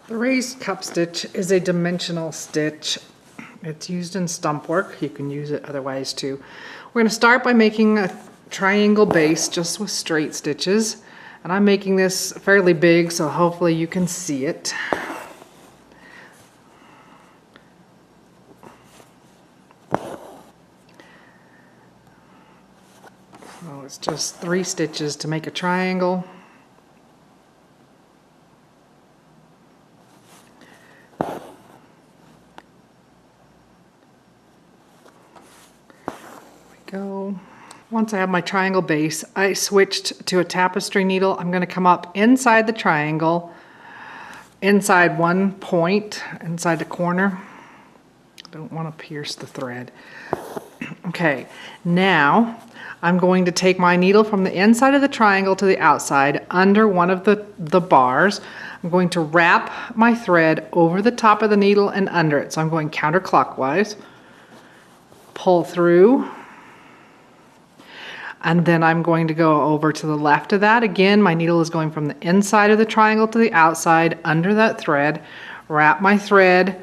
The raised cup stitch is a dimensional stitch. It's used in stump work. You can use it otherwise too. We're going to start by making a triangle base just with straight stitches. And I'm making this fairly big, so hopefully you can see it. So it's just 3 stitches to make a triangle. Go. Once I have my triangle base, I switched to a tapestry needle. I'm going to come up inside the triangle, inside one point, inside the corner. I don't want to pierce the thread. Okay, now I'm going to take my needle from the inside of the triangle to the outside under one of the bars. I'm going to wrap my thread over the top of the needle and under it. So I'm going counterclockwise, pull through, and then I'm going to go over to the left of that. Again, my needle is going from the inside of the triangle to the outside under that thread, wrap my thread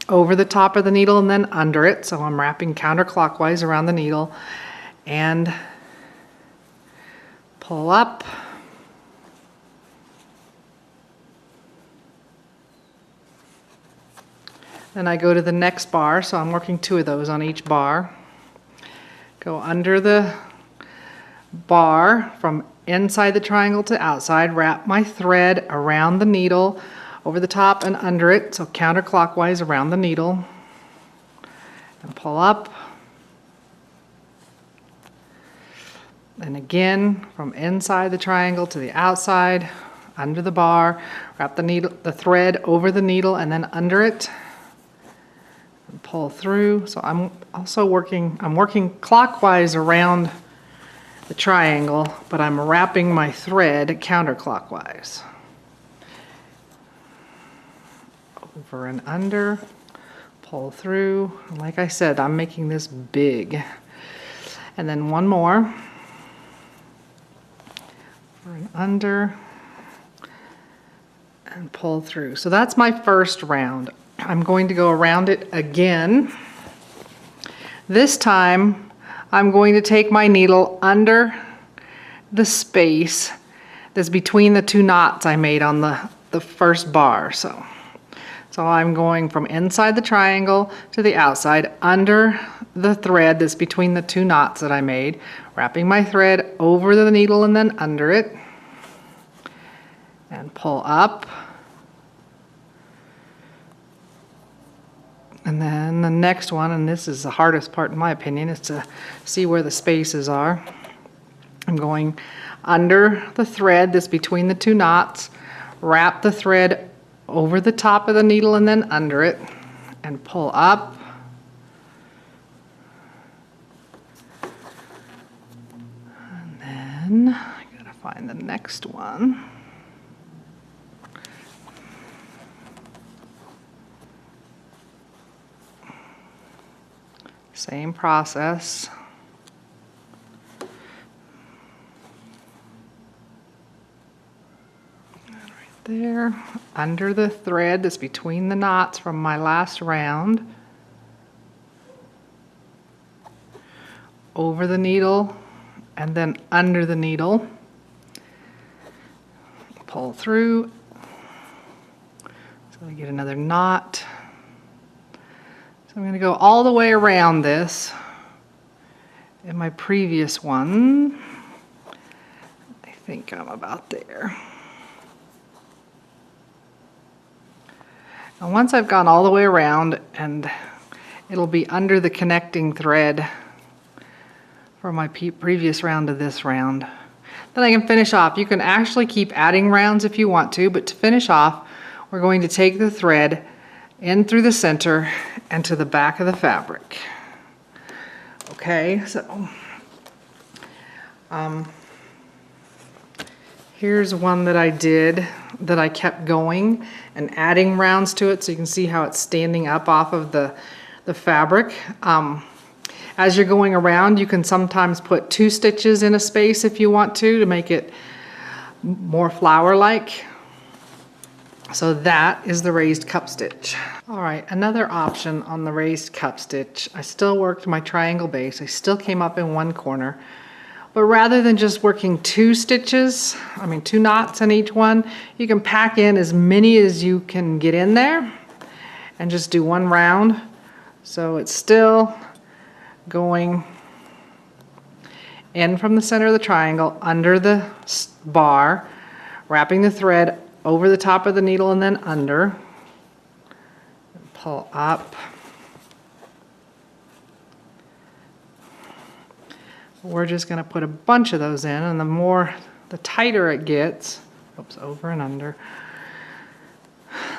over the top of the needle and then under it. So I'm wrapping counterclockwise around the needle and pull up. Then I go to the next bar, so I'm working 2 of those on each bar. Go under the bar from inside the triangle to outside, wrap my thread around the needle over the top and under it, so counterclockwise around the needle, and pull up. And again, from inside the triangle to the outside, under the bar, wrap the thread over the needle and then under it, and pull through. So I'm working clockwise around the triangle, but I'm wrapping my thread counterclockwise. Over and under, pull through. Like I said, I'm making this big. And then one more. Over and under, and pull through. So that's my first round. I'm going to go around it again. This time, I'm going to take my needle under the space that's between the 2 knots I made on the first bar. So I'm going from inside the triangle to the outside under the thread that's between the 2 knots that I made, wrapping my thread over the needle and then under it, and pull up. And then the next one, and this is the hardest part in my opinion, is to see where the spaces are. I'm going under the thread that's between the 2 knots, wrap the thread over the top of the needle and then under it, and pull up. And then I gotta find the next one. Same process. Right there, under the thread that's between the knots from my last round, over the needle and then under the needle, pull through, so I get another knot. I'm going to go all the way around this. In my previous one, I think I'm about there. And once I've gone all the way around, and it'll be under the connecting thread from my previous round to this round, then I can finish off. You can actually keep adding rounds if you want to, but to finish off, we're going to take the thread in through the center and to the back of the fabric. Okay, so here's one that I did that I kept going and adding rounds to it, so you can see how it's standing up off of the fabric. As you're going around, you can sometimes put 2 stitches in a space if you want to make it more flower-like. So that is the raised cup stitch. All right, another option on the raised cup stitch. I still worked my triangle base. I still came up in one corner. But rather than just working 2 stitches, 2 knots in each one, you can pack in as many as you can get in there and just do 1 round. So it's still going in from the center of the triangle, under the bar, wrapping the thread over the top of the needle and then under. Pull up. We're just going to put a bunch of those in, and the tighter it gets, oops, over and under,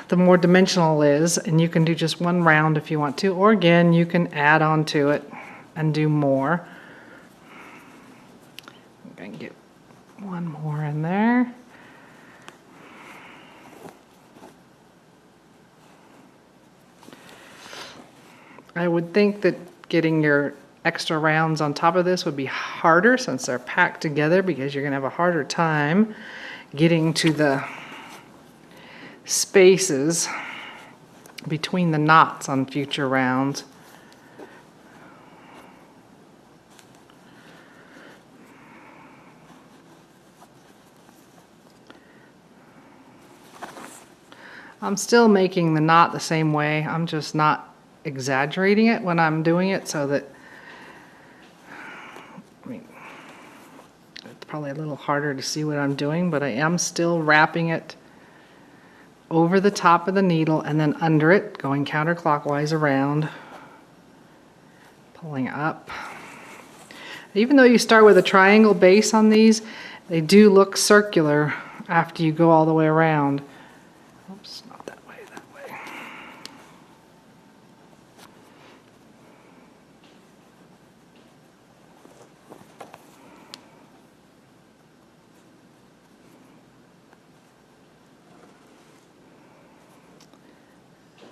the more dimensional it is, and you can do just 1 round if you want to, or again, you can add on to it and do more. I'm going to get 1 more in there. I would think that getting your extra rounds on top of this would be harder since they're packed together, because you're going to have a harder time getting to the spaces between the knots on future rounds. I'm still making the knot the same way. I'm just not exaggerating it when I'm doing it, so that it's probably a little harder to see what I'm doing, but I am still wrapping it over the top of the needle and then under it, going counterclockwise around, pulling up. Even though you start with a triangle base on these, they do look circular after you go all the way around. Oops, not that way, that way.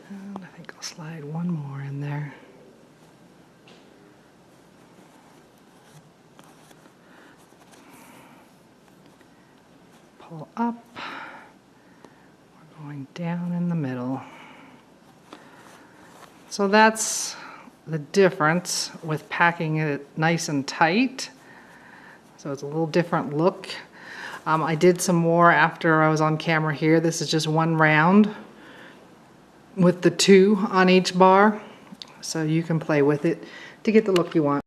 And I think I'll slide 1 more in there. Pull up. We're going down in the middle. So that's the difference with packing it nice and tight. So it's a little different look. I did some more after I was on camera here. This is just 1 round with the 2 on each bar. So you can play with it to get the look you want.